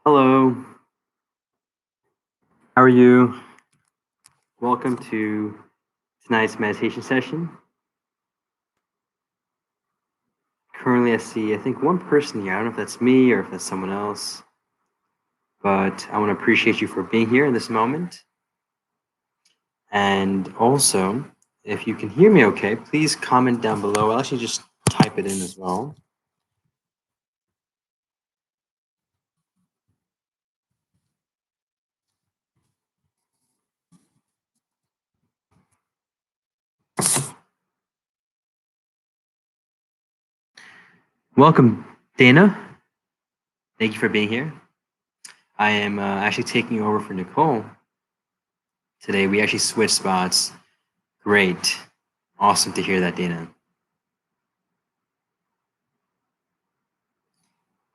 Hello, how are you? Welcome to tonight's meditation session. Currently, I see, I think, one person here. I don't know if that's me or if that's someone else, but I want to appreciate you for being here in this moment. And also, if you can hear me okay, please comment down below. I'll actually just type it in as well. Welcome, Dana. Thank you for being here. I am actually taking over for Nicole today. We actually switched spots. Great. Awesome to hear that, Dana.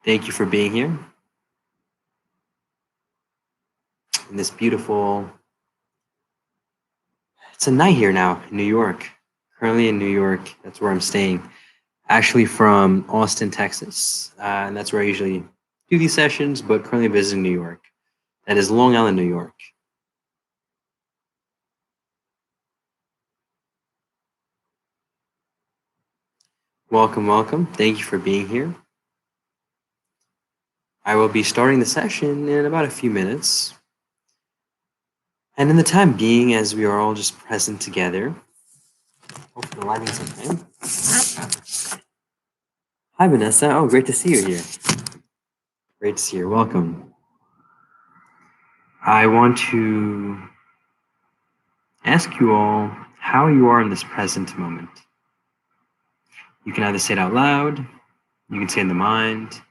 Thank you for being here in this beautiful. It's a night here now in New York. Currently in New York, that's where I'm staying. Actually from Austin, Texas, and that's where I usually do these sessions. But currently visiting New York. That is Long Island, New York. Welcome, welcome. Thank you for being here. I will be starting the session in about a few minutes. And in the time being, as we are all just present together, hopefully the lighting's okay. Hi, Vanessa. Oh, great to see you here. Great to see you. Welcome. I want to ask you all how you are in this present moment. You can either say it out loud, you can say it in the mind,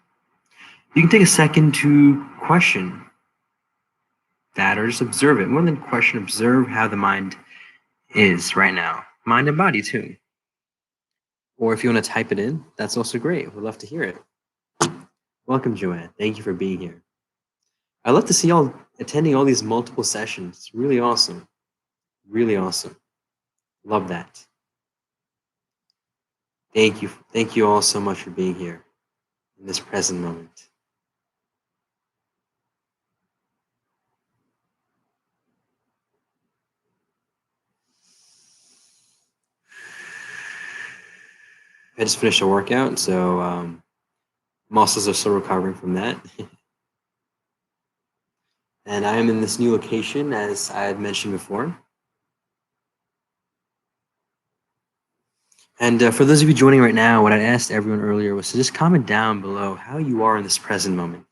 you can take a second to question that or just observe it. More than question, observe how the mind is right now. Mind and body too. Or if you want to type it in, that's also great. We'd love to hear it. Welcome, Joanne. Thank you for being here. I love to see y'all attending all these multiple sessions. It's really awesome. Really awesome. Love that. Thank you. Thank you all so much for being here in this present moment. I just finished a workout, so muscles are still recovering from that. And I am in this new location, as I had mentioned before. And for those of you joining right now, what I asked everyone earlier was to just comment down below how you are in this present moment.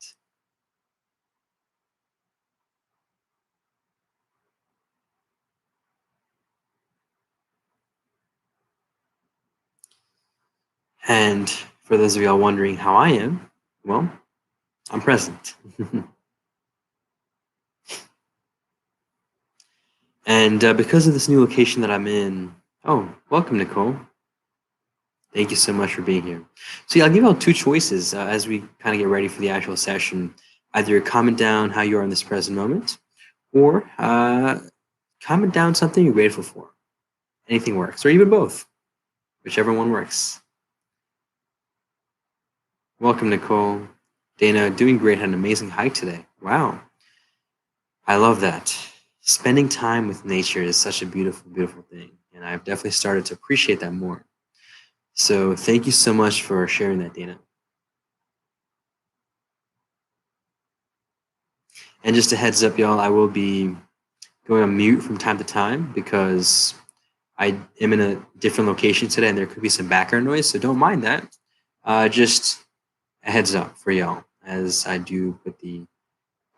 And for those of y'all wondering how I am, well, I'm present. And because of this new location that I'm in, oh, welcome, Nicole. Thank you so much for being here. So yeah, I'll give you all two choices as we kind of get ready for the actual session. Either comment down how you are in this present moment, or comment down something you're grateful for. Anything works, or even both, whichever one works. Welcome, Nicole. Dana, doing great. Had an amazing hike today. Wow. I love that. Spending time with nature is such a beautiful, beautiful thing. And I've definitely started to appreciate that more. So thank you so much for sharing that, Dana. And just a heads up, y'all, I will be going on mute from time to time because I am in a different location today and there could be some background noise. So don't mind that. Just a heads up for y'all as I do put the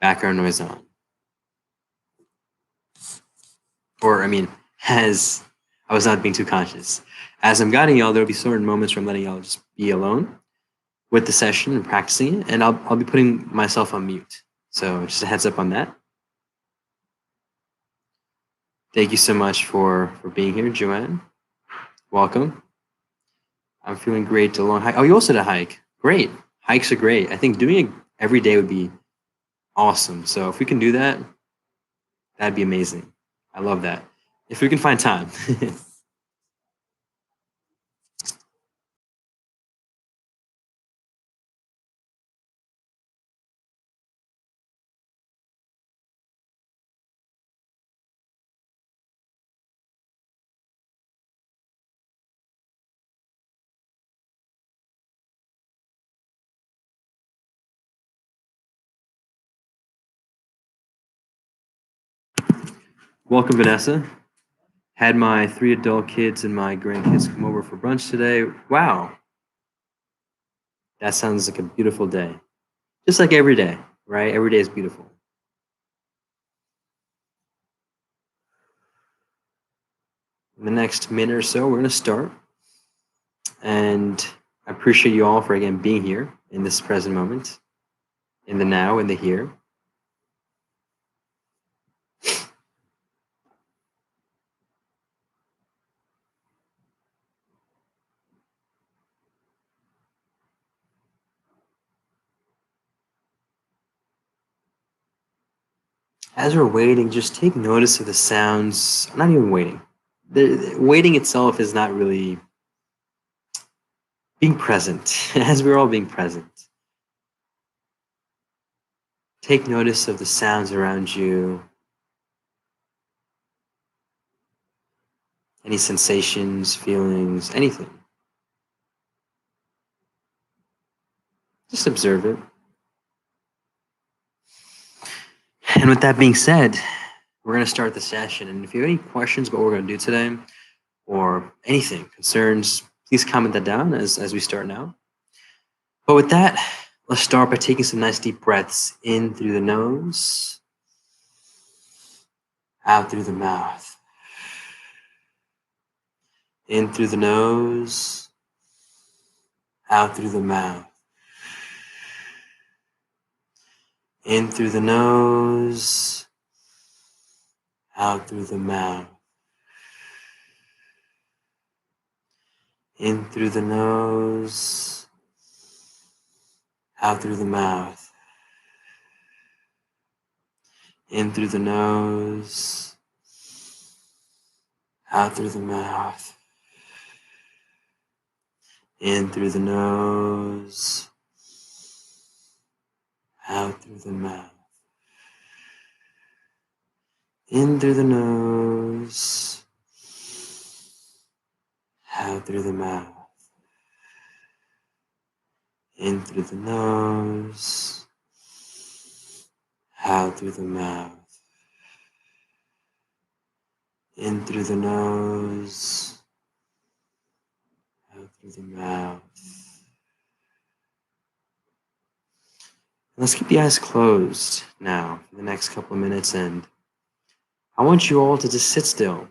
background noise on. Or, I mean, as I was not being too conscious. As I'm guiding y'all, there'll be certain moments where I'm letting y'all just be alone with the session and practicing it, and I'll be putting myself on mute. So just a heads up on that. Thank you so much for being here, Joanne. Welcome. I'm feeling great. A long hike. Oh, you also did a hike. Great. Hikes are great. I think doing it every day would be awesome. So if we can do that, that'd be amazing. I love that. If we can find time. Welcome, Vanessa. Had my 3 adult kids and my grandkids come over for brunch today. Wow, that sounds like a beautiful day. Just like every day, right? Every day is beautiful. In the next minute or so, we're going to start. And I appreciate you all for again being here in this present moment, in the now, in the here. As we're waiting, just take notice of the sounds. Not even waiting. The waiting itself is not really being present, as we're all being present. Take notice of the sounds around you, any sensations, feelings, anything. Just observe it. And with that being said, we're going to start the session. And if you have any questions about what we're going to do today or anything, concerns, please comment that down as we start now. But with that, let's start by taking some nice deep breaths in through the nose, out through the mouth. In through the nose, out through the mouth. In through the nose, out through the mouth. In through the nose, out through the mouth. In through the nose, out through the mouth. In through the nose, out through the mouth. In through the nose, out through the mouth. In through the nose, out through the mouth. In through the nose, out through the mouth. Let's keep the eyes closed now for the next couple of minutes, and I want you all to just sit still.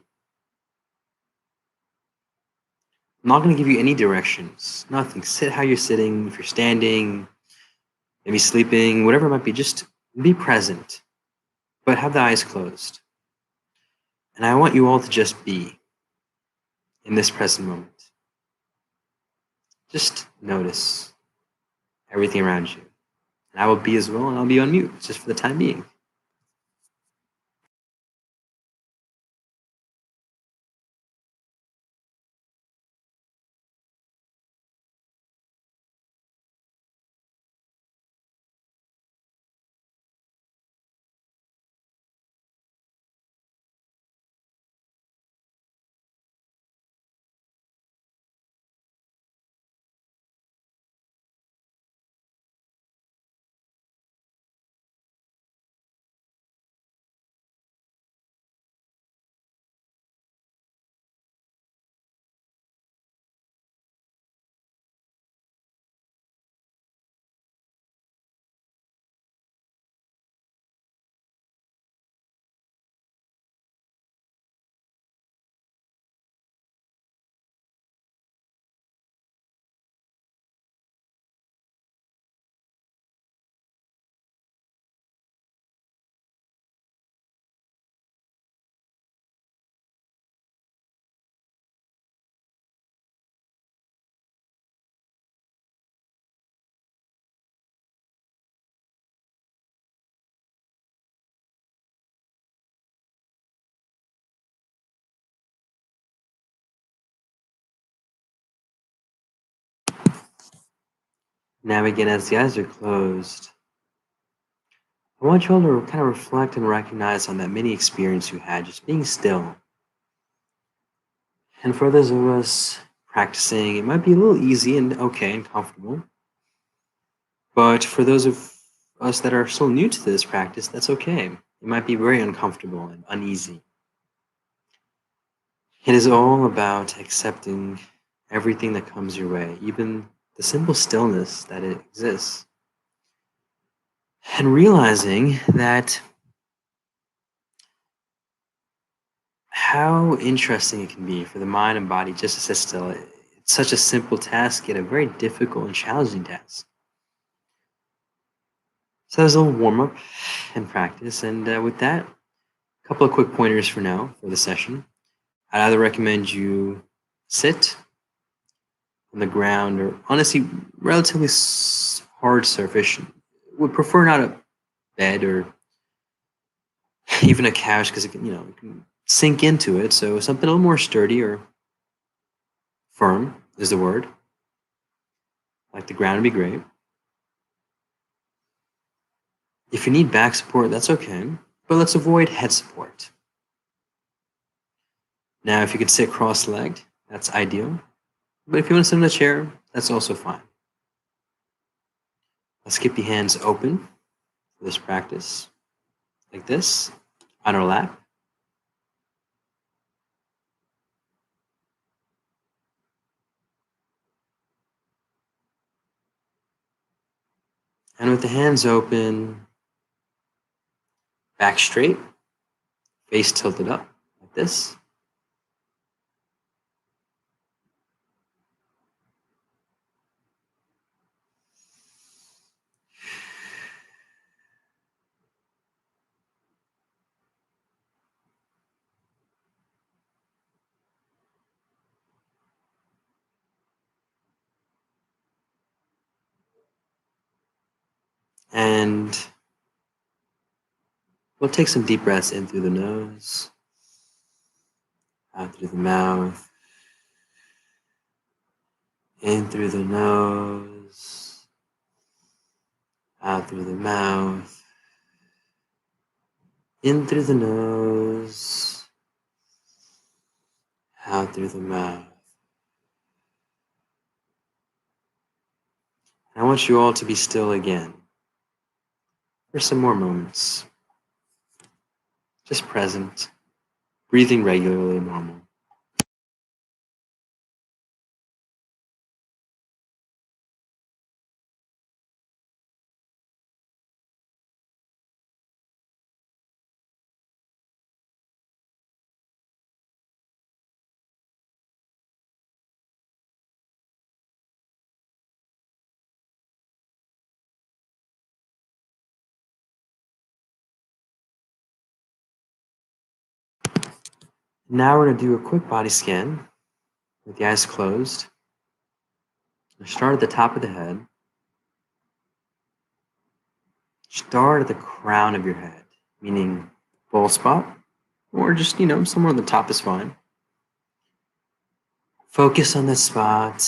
I'm not going to give you any directions, nothing. Sit how you're sitting. If you're standing, maybe sleeping, whatever it might be, just be present, but have the eyes closed. And I want you all to just be in this present moment. Just notice everything around you. And I will be as well, and I'll be on mute just for the time being. Now again, as the eyes are closed, I want you all to kind of reflect and recognize on that mini experience you had, just being still. And for those of us practicing, it might be a little easy and okay and comfortable. But for those of us that are still new to this practice, that's okay. It might be very uncomfortable and uneasy. It is all about accepting everything that comes your way, even the simple stillness that it exists, and realizing that how interesting it can be for the mind and body just to sit still. It's such a simple task, yet a very difficult and challenging task. So there's a little warm up and practice, and with that, a couple of quick pointers for now for the session. I'd either recommend you sit on the ground or honestly relatively hard surface. Would prefer not a bed or even a couch because it can, it can sink into it. So something a little more sturdy or firm is the word. Like the ground would be great. If you need back support, that's okay, but let's avoid head support. Now, if you could sit cross-legged, that's ideal. But if you want to sit in a chair, that's also fine. Let's keep the hands open for this practice, like this, on our lap. And with the hands open, back straight, face tilted up, like this. And we'll take some deep breaths in through the nose, out through the mouth, in through the nose, out through the mouth, in through the nose, out through the mouth. I want you all to be still again for some more moments. Just present, breathing regularly, normal. Now we're going to do a quick body scan with the eyes closed. We'll start at the top of the head. Start at the crown of your head, meaning bald spot, or just, somewhere on the top is fine. Focus on this spot.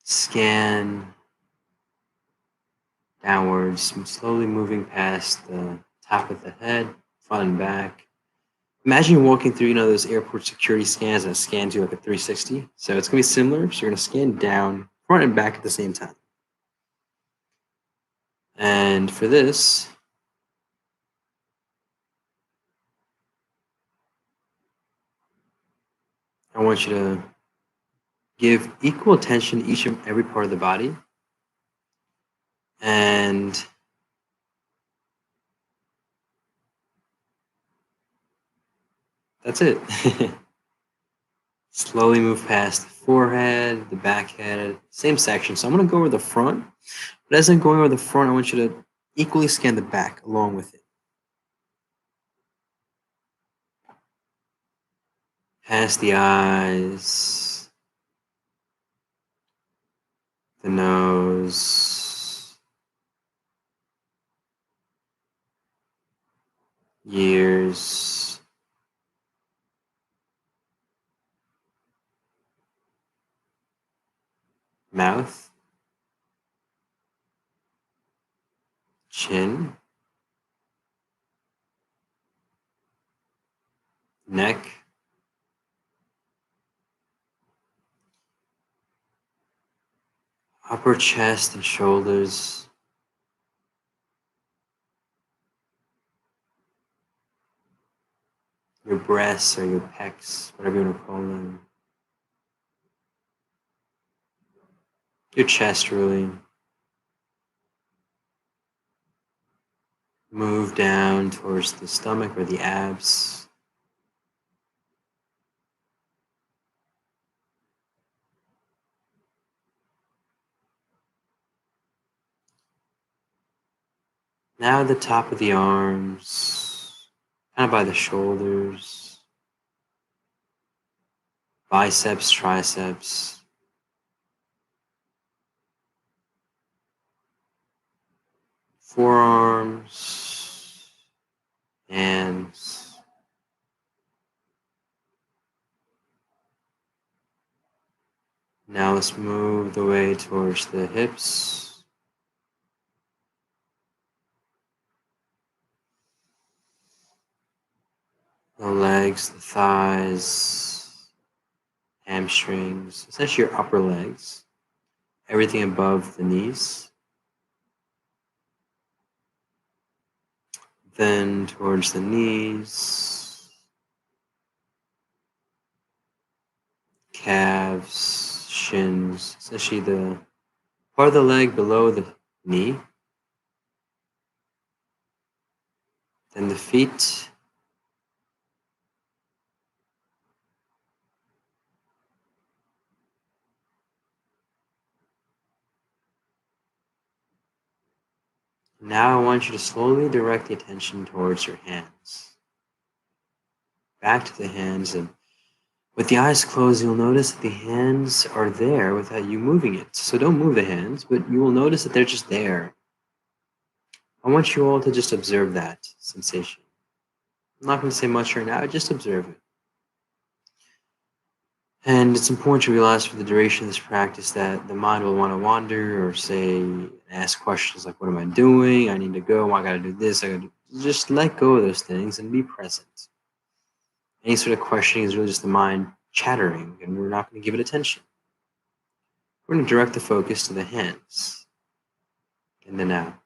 Scan downwards, slowly moving past the top of the head, front and back. Imagine you're walking through, those airport security scans that scan you like a 360. So it's going to be similar. So you're going to scan down, front and back at the same time. And for this, I want you to give equal attention to each and every part of the body. And that's it. Slowly move past the forehead, the back head, same section. So I'm going to go over the front. But as I'm going over the front, I want you to equally scan the back along with it. Past the eyes, the nose, ears, mouth, chin, neck, upper chest and shoulders, breasts or your pecs, whatever you want to call them. Your chest, really. Move down towards the stomach or the abs. Now the top of the arms, kind of by the shoulders, biceps, triceps, forearms, hands, now let's move the way towards the hips, the legs, the thighs, hamstrings, essentially your upper legs, everything above the knees. Then towards the knees, calves, shins, essentially the part of the leg below the knee. Then the feet, now I want you to slowly direct the attention towards your hands. Back to the hands, and with the eyes closed, you'll notice that the hands are there without you moving it. So don't move the hands, but you will notice that they're just there. I want you all to just observe that sensation. I'm not going to say much right now, just observe it. And it's important to realize for the duration of this practice that the mind will want to wander or say, ask questions like, what am I doing? I need to go. I got to do this. Just let go of those things and be present. Any sort of questioning is really just the mind chattering, and we're not going to give it attention. We're going to direct the focus to the hands in the now.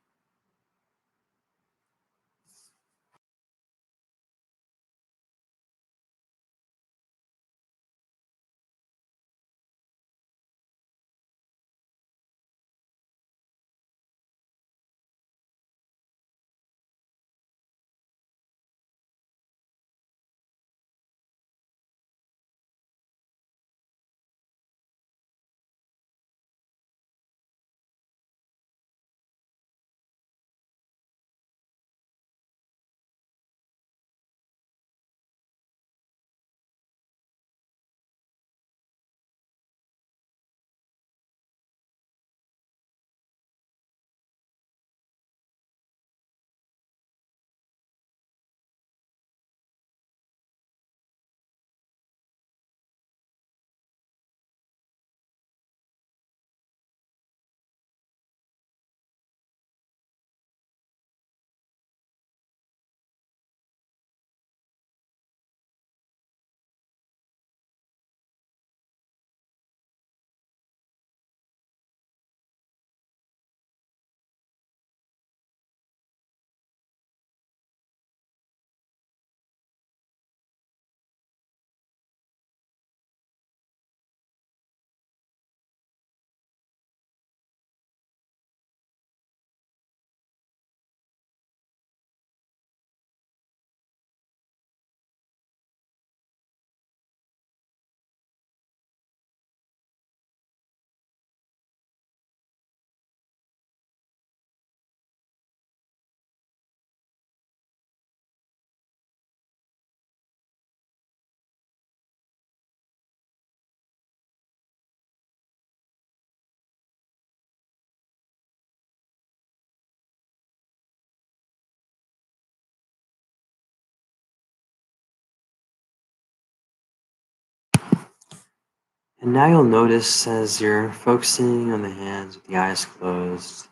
And now you'll notice as you're focusing on the hands with the eyes closed,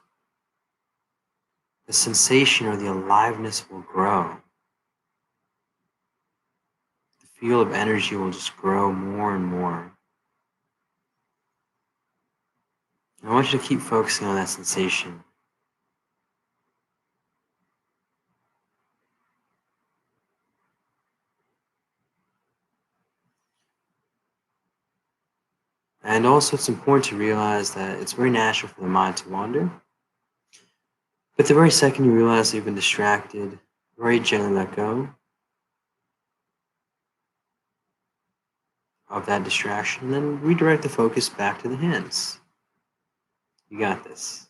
the sensation or the aliveness will grow. The field of energy will just grow more and more. And I want you to keep focusing on that sensation. And also, it's important to realize that it's very natural for the mind to wander. But the very second you realize you've been distracted, very gently let go of that distraction, and then redirect the focus back to the hands. You got this.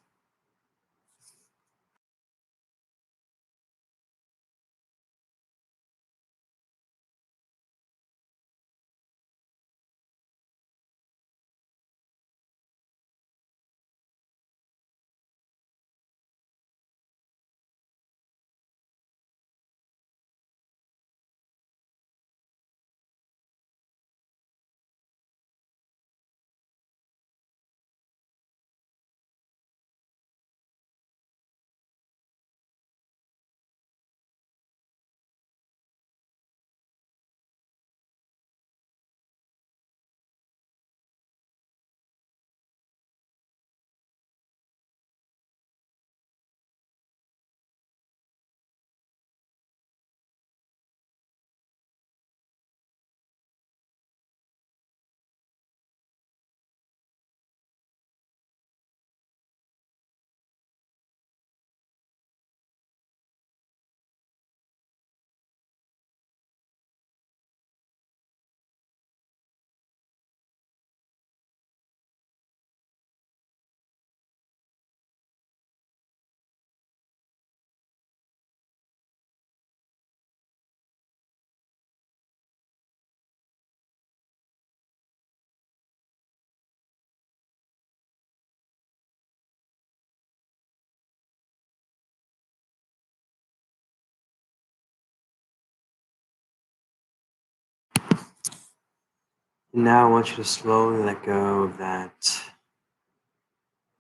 And now I want you to slowly let go of that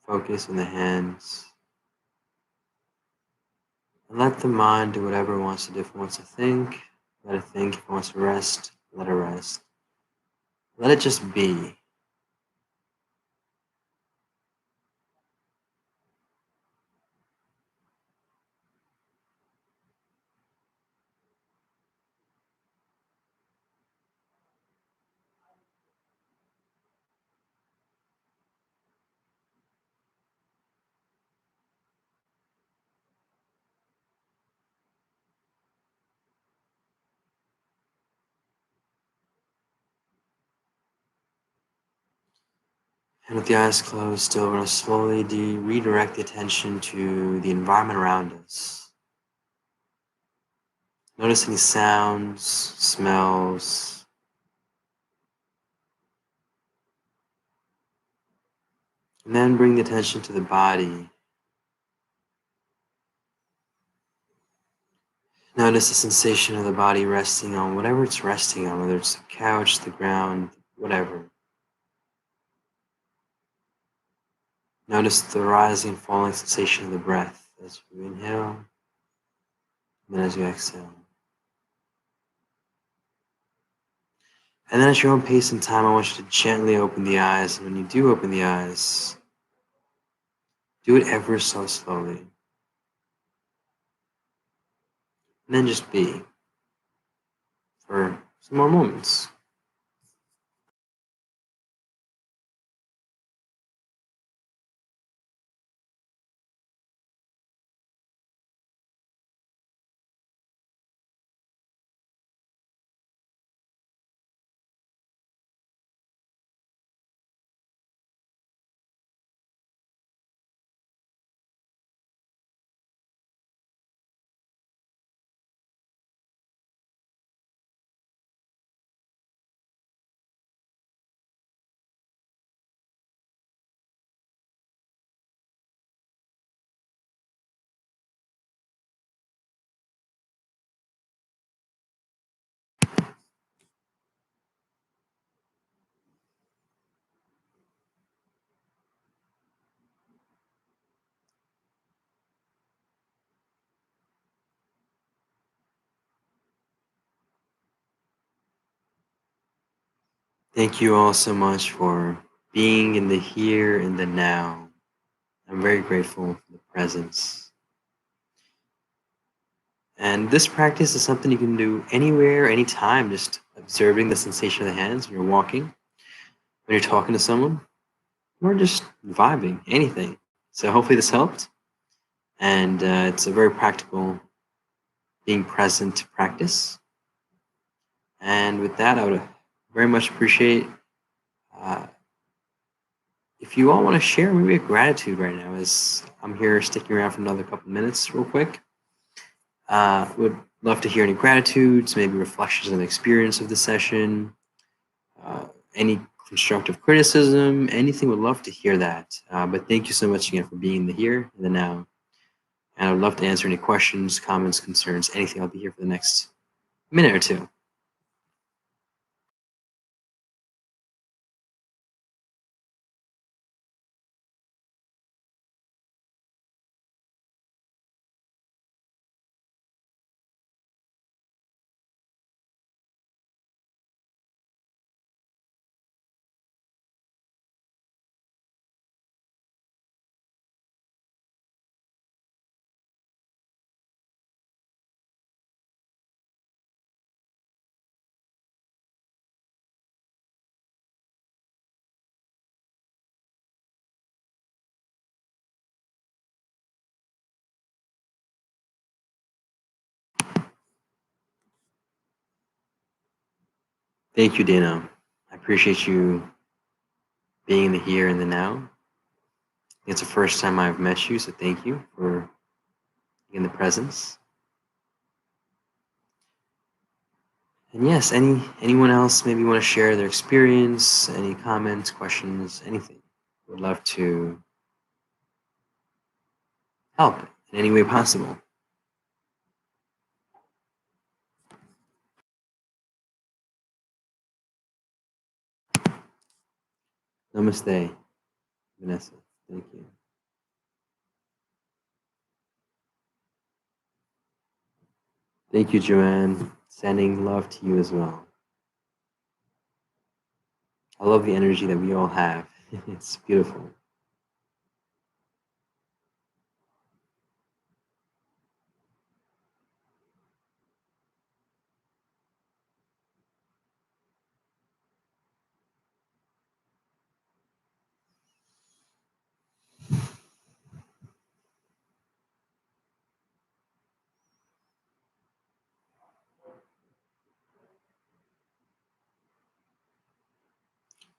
focus on the hands. And let the mind do whatever it wants to do. If it wants to think, let it think. If it wants to rest, let it rest. Let it just be. And with the eyes closed, still we're going to slowly redirect the attention to the environment around us. Noticing sounds, smells, and then bring the attention to the body. Notice the sensation of the body resting on whatever it's resting on, whether it's the couch, the ground, whatever. Notice the rising and falling sensation of the breath as you inhale and then as you exhale. And then at your own pace and time, I want you to gently open the eyes. And when you do open the eyes, do it ever so slowly. And then just be for some more moments. Thank you all so much for being in the here and the now. I'm very grateful for the presence. And this practice is something you can do anywhere, anytime, just observing the sensation of the hands when you're walking. when you're talking to someone or just vibing, anything. So hopefully this helped. And it's a very practical being present practice. And with that, I would very much appreciate uh, if you all want to share maybe a gratitude right now, as I'm here sticking around for another couple minutes, real quick. Would love to hear any gratitudes, maybe reflections on the experience of the session, uh, any constructive criticism, anything. Would love to hear that. But thank you so much again for being in the here and the now. And I would love to answer any questions, comments, concerns, anything. I'll be here for the next minute or two. Thank you, Dana. I appreciate you being in the here and the now. It's the first time I've met you, so thank you for being in the presence. And yes, anyone else maybe want to share their experience, any comments, questions, anything. Would love to help in any way possible. Namaste, Vanessa. Thank you. Thank you, Joanne. Sending love to you as well. I love the energy that we all have. It's beautiful.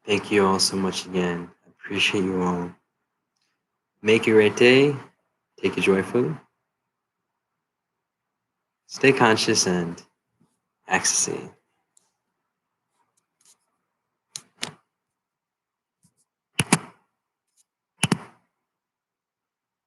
Thank you all so much again. I appreciate you all. Make it a great day. Take it joyfully. Stay conscious and ecstasy.